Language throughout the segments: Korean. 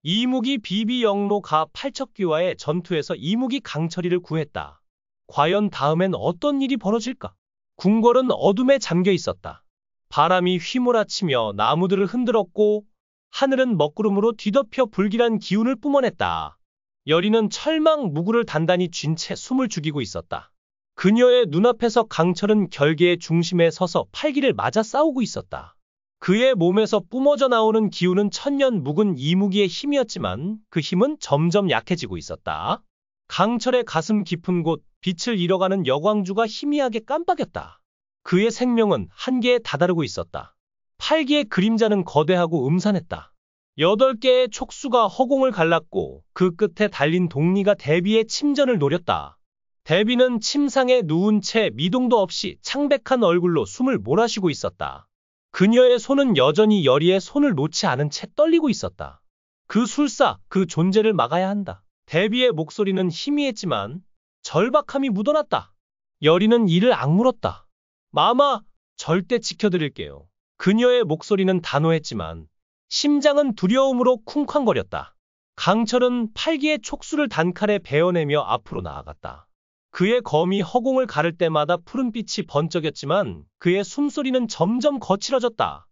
이무기 비비영로가 팔척귀와의 전투에서 이무기 강철이를 구했다. 과연 다음엔 어떤 일이 벌어질까? 궁궐은 어둠에 잠겨 있었다. 바람이 휘몰아치며 나무들을 흔들었고 하늘은 먹구름으로 뒤덮여 불길한 기운을 뿜어냈다. 여리는 철망 무구를 단단히 쥔 채 숨을 죽이고 있었다. 그녀의 눈앞에서 강철은 결계의 중심에 서서 팔기를 맞아 싸우고 있었다. 그의 몸에서 뿜어져 나오는 기운은 천년 묵은 이무기의 힘이었지만 그 힘은 점점 약해지고 있었다. 강철의 가슴 깊은 곳 빛을 잃어가는 여광주가 희미하게 깜빡였다. 그의 생명은 한계에 다다르고 있었다. 팔기의 그림자는 거대하고 음산했다. 8개의 촉수가 허공을 갈랐고 그 끝에 달린 동리가 대비의 침전을 노렸다. 대비는 침상에 누운 채 미동도 없이 창백한 얼굴로 숨을 몰아쉬고 있었다. 그녀의 손은 여전히 여리의 손을 놓지 않은 채 떨리고 있었다. 그 술사, 그 존재를 막아야 한다. 대비의 목소리는 희미했지만 절박함이 묻어났다. 여리는 이를 악물었다. 마마, 절대 지켜드릴게요. 그녀의 목소리는 단호했지만 심장은 두려움으로 쿵쾅거렸다. 강철은 팔기의 촉수를 단칼에 베어내며 앞으로 나아갔다. 그의 검이 허공을 가를 때마다 푸른빛이 번쩍였지만 그의 숨소리는 점점 거칠어졌다.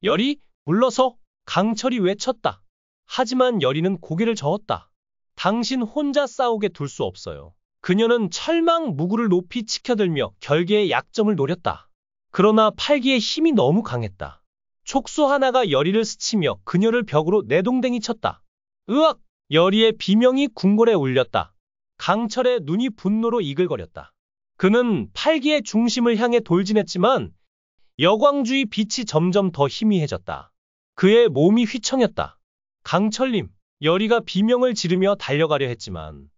여리, 물러서! 강철이 외쳤다. 하지만 여리는 고개를 저었다. 당신 혼자 싸우게 둘 수 없어요. 그녀는 철망 무구를 높이 치켜들며 결계의 약점을 노렸다. 그러나 팔기의 힘이 너무 강했다. 촉수 하나가 여리를 스치며 그녀를 벽으로 내동댕이 쳤다. 으악! 여리의 비명이 궁궐에 울렸다. 강철의 눈이 분노로 이글거렸다. 그는 팔기의 중심을 향해 돌진했지만 여광주의 빛이 점점 더 희미해졌다. 그의 몸이 휘청였다. 강철님, 여리가 비명을 지르며 달려가려 했지만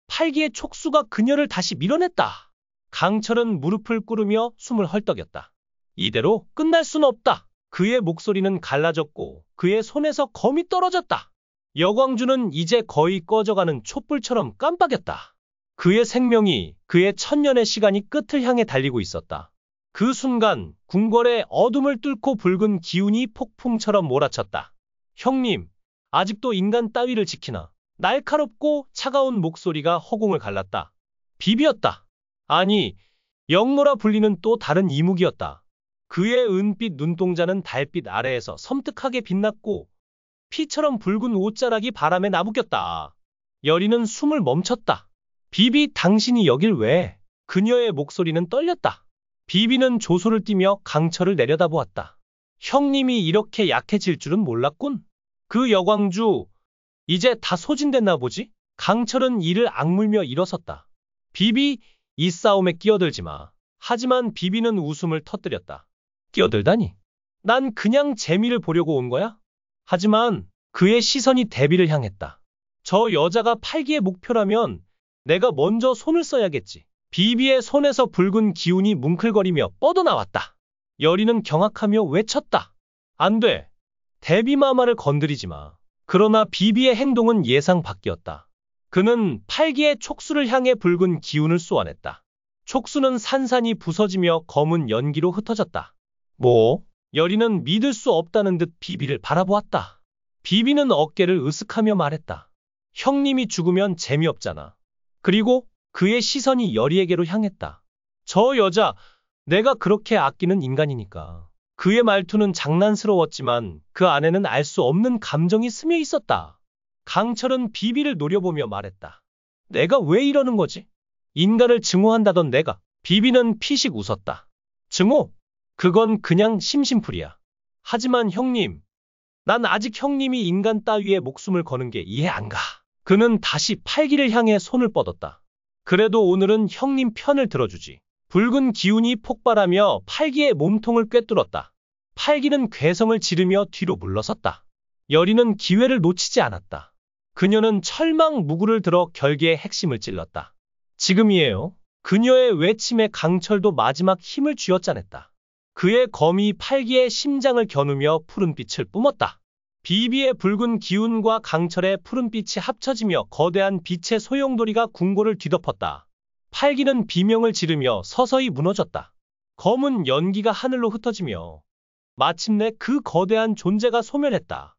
팔기의 촉수가 그녀를 다시 밀어냈다. 강철은 무릎을 꿇으며 숨을 헐떡였다. 이대로 끝날 순 없다. 그의 목소리는 갈라졌고 그의 손에서 검이 떨어졌다. 여광주는 이제 거의 꺼져가는 촛불처럼 깜빡였다. 그의 생명이, 그의 천년의 시간이 끝을 향해 달리고 있었다. 그 순간 궁궐의 어둠을 뚫고 붉은 기운이 폭풍처럼 몰아쳤다. 형님, 아직도 인간 따위를 지키나? 날카롭고 차가운 목소리가 허공을 갈랐다. 비비였다. 아니, 영로라 불리는 또 다른 이무기였다. 그의 은빛 눈동자는 달빛 아래에서 섬뜩하게 빛났고 피처럼 붉은 옷자락이 바람에 나부꼈다. 여리는 숨을 멈췄다. 비비, 당신이 여길 왜? 그녀의 목소리는 떨렸다. 비비는 조소를 띠며 강철을 내려다보았다. 형님이 이렇게 약해질 줄은 몰랐군. 그 여광주, 이제 다 소진됐나 보지? 강철은 이를 악물며 일어섰다. 비비, 이 싸움에 끼어들지 마. 하지만 비비는 웃음을 터뜨렸다. 끼어들다니? 난 그냥 재미를 보려고 온 거야? 하지만 그의 시선이 대비를 향했다. 저 여자가 팔기의 목표라면 내가 먼저 손을 써야겠지. 비비의 손에서 붉은 기운이 뭉클거리며 뻗어나왔다. 여리는 경악하며 외쳤다. 안 돼. 대비마마를 건드리지 마. 그러나 비비의 행동은 예상 밖이었다. 그는 팔기의 촉수를 향해 붉은 기운을 쏘아냈다. 촉수는 산산이 부서지며 검은 연기로 흩어졌다. 뭐? 여리는 믿을 수 없다는 듯 비비를 바라보았다. 비비는 어깨를 으쓱하며 말했다. 형님이 죽으면 재미없잖아. 그리고 그의 시선이 여리에게로 향했다. 저 여자, 내가 그렇게 아끼는 인간이니까. 그의 말투는 장난스러웠지만 그 안에는 알 수 없는 감정이 스며 있었다. 강철은 비비를 노려보며 말했다. 내가 왜 이러는 거지? 인간을 증오한다던 내가. 비비는 피식 웃었다. 증오? 그건 그냥 심심풀이야. 하지만 형님, 난 아직 형님이 인간 따위에 목숨을 거는 게 이해 안 가. 그는 다시 팔기를 향해 손을 뻗었다. 그래도 오늘은 형님 편을 들어주지. 붉은 기운이 폭발하며 팔기의 몸통을 꿰뚫었다. 팔기는 괴성을 지르며 뒤로 물러섰다. 여리는 기회를 놓치지 않았다. 그녀는 철망 무구를 들어 결계의 핵심을 찔렀다. 지금이에요. 그녀의 외침에 강철도 마지막 힘을 쥐어짜냈다. 그의 검이 팔기의 심장을 겨누며 푸른빛을 뿜었다. 비비의 붉은 기운과 강철의 푸른빛이 합쳐지며 거대한 빛의 소용돌이가 궁궐을 뒤덮었다. 팔기는 비명을 지르며 서서히 무너졌다. 검은 연기가 하늘로 흩어지며 마침내 그 거대한 존재가 소멸했다.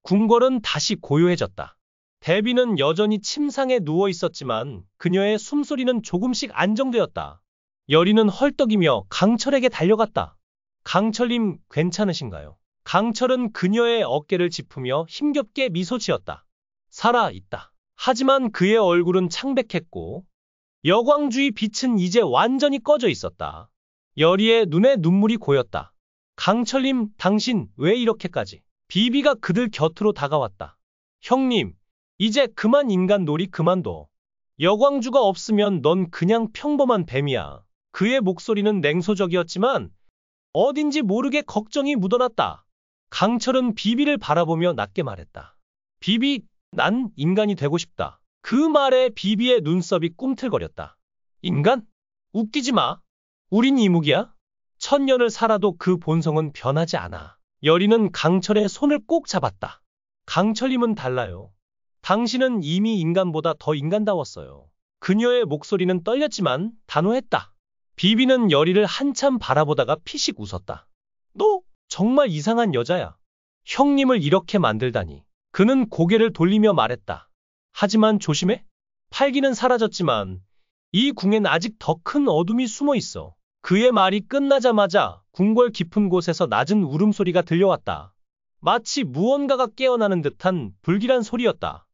궁궐은 다시 고요해졌다. 대비는 여전히 침상에 누워 있었지만 그녀의 숨소리는 조금씩 안정되었다. 여리는 헐떡이며 강철에게 달려갔다. 강철님, 괜찮으신가요? 강철은 그녀의 어깨를 짚으며 힘겹게 미소 지었다. 살아있다. 하지만 그의 얼굴은 창백했고 여광주의 빛은 이제 완전히 꺼져 있었다. 여리의 눈에 눈물이 고였다. 강철님, 당신 왜 이렇게까지? 비비가 그들 곁으로 다가왔다. 형님, 이제 그만 인간 놀이 그만둬. 여광주가 없으면 넌 그냥 평범한 뱀이야. 그의 목소리는 냉소적이었지만 어딘지 모르게 걱정이 묻어났다. 강철은 비비를 바라보며 낮게 말했다. 비비, 난 인간이 되고 싶다. 그 말에 비비의 눈썹이 꿈틀거렸다. 인간? 웃기지 마. 우린 이묵이야. 천년을 살아도 그 본성은 변하지 않아. 여리는 강철의 손을 꼭 잡았다. 강철님은 달라요. 당신은 이미 인간보다 더 인간다웠어요. 그녀의 목소리는 떨렸지만 단호했다. 비비는 여리를 한참 바라보다가 피식 웃었다. 너 정말 이상한 여자야. 형님을 이렇게 만들다니. 그는 고개를 돌리며 말했다. 하지만 조심해. 팔기는 사라졌지만 이 궁엔 아직 더 큰 어둠이 숨어 있어. 그의 말이 끝나자마자 궁궐 깊은 곳에서 낮은 울음소리가 들려왔다. 마치 무언가가 깨어나는 듯한 불길한 소리였다.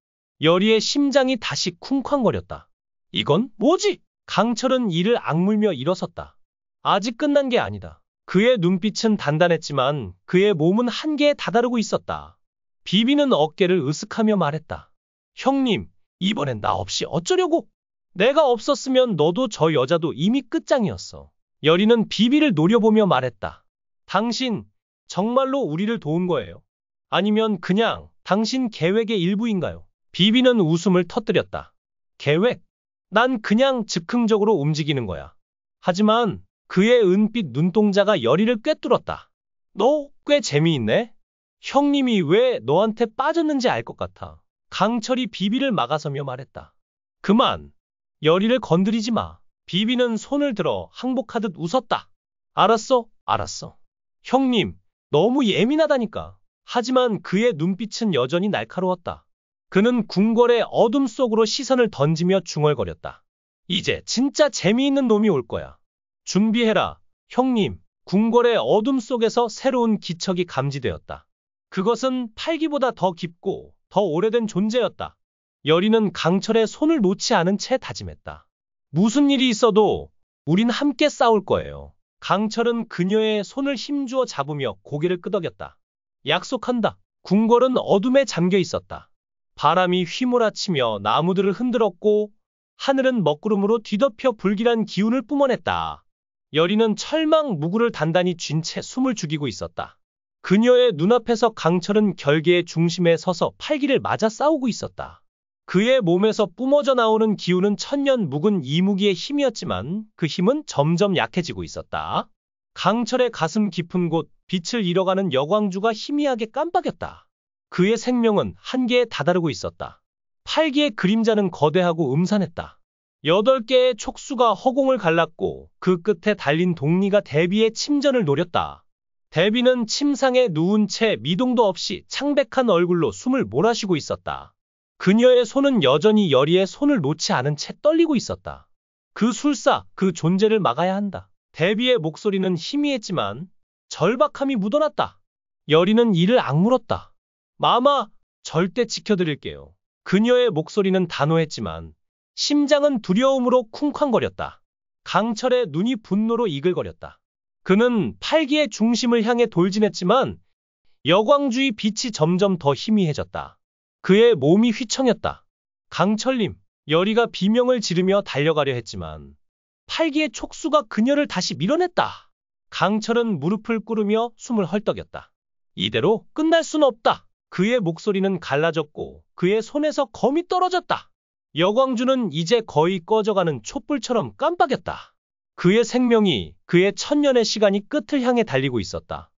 여리의 심장이 다시 쿵쾅거렸다. 이건 뭐지? 강철은 이를 악물며 일어섰다. 아직 끝난 게 아니다. 그의 눈빛은 단단했지만 그의 몸은 한계에 다다르고 있었다. 비비는 어깨를 으쓱하며 말했다. 형님, 이번엔 나 없이 어쩌려고? 내가 없었으면 너도 저 여자도 이미 끝장이었어. 여리는 비비를 노려보며 말했다. 당신, 정말로 우리를 도운 거예요? 아니면 그냥 당신 계획의 일부인가요? 비비는 웃음을 터뜨렸다. 계획? 난 그냥 즉흥적으로 움직이는 거야. 하지만 그의 은빛 눈동자가 여리를 꿰뚫었다. 너 꽤 재미있네? 형님이 왜 너한테 빠졌는지 알 것 같아. 강철이 비비를 막아서며 말했다. 그만! 여리를 건드리지 마. 비비는 손을 들어 항복하듯 웃었다. 알았어, 알았어. 형님, 너무 예민하다니까. 하지만 그의 눈빛은 여전히 날카로웠다. 그는 궁궐의 어둠 속으로 시선을 던지며 중얼거렸다. 이제 진짜 재미있는 놈이 올 거야. 준비해라, 형님. 궁궐의 어둠 속에서 새로운 기척이 감지되었다. 그것은 팔기보다 더 깊고 더 오래된 존재였다. 여리는 강철의 손을 놓지 않은 채 다짐했다. 무슨 일이 있어도 우린 함께 싸울 거예요. 강철은 그녀의 손을 힘주어 잡으며 고개를 끄덕였다. 약속한다. 궁궐은 어둠에 잠겨 있었다. 바람이 휘몰아치며 나무들을 흔들었고 하늘은 먹구름으로 뒤덮여 불길한 기운을 뿜어냈다. 여리는 철망 무구를 단단히 쥔 채 숨을 죽이고 있었다. 그녀의 눈앞에서 강철은 결계의 중심에 서서 팔기를 맞아 싸우고 있었다. 그의 몸에서 뿜어져 나오는 기운은 천년 묵은 이무기의 힘이었지만 그 힘은 점점 약해지고 있었다. 강철의 가슴 깊은 곳 빛을 잃어가는 여광주가 희미하게 깜빡였다. 그의 생명은 한계에 다다르고 있었다. 팔기의 그림자는 거대하고 음산했다. 8개의 촉수가 허공을 갈랐고 그 끝에 달린 독리가 대비의 침전을 노렸다. 대비는 침상에 누운 채 미동도 없이 창백한 얼굴로 숨을 몰아쉬고 있었다. 그녀의 손은 여전히 여리의 손을 놓지 않은 채 떨리고 있었다. 그 술사, 그 존재를 막아야 한다. 대비의 목소리는 희미했지만 절박함이 묻어났다. 여리는 이를 악물었다. 마마, 절대 지켜드릴게요. 그녀의 목소리는 단호했지만 심장은 두려움으로 쿵쾅거렸다. 강철의 눈이 분노로 이글거렸다. 그는 팔기의 중심을 향해 돌진했지만 여광주의 빛이 점점 더 희미해졌다. 그의 몸이 휘청였다. 강철님, 여리가 비명을 지르며 달려가려 했지만 팔기의 촉수가 그녀를 다시 밀어냈다. 강철은 무릎을 꿇으며 숨을 헐떡였다. 이대로 끝날 순 없다. 그의 목소리는 갈라졌고 그의 손에서 검이 떨어졌다. 여광주는 이제 거의 꺼져가는 촛불처럼 깜빡였다. 그의 생명이 그의 천년의 시간이 끝을 향해 달리고 있었다.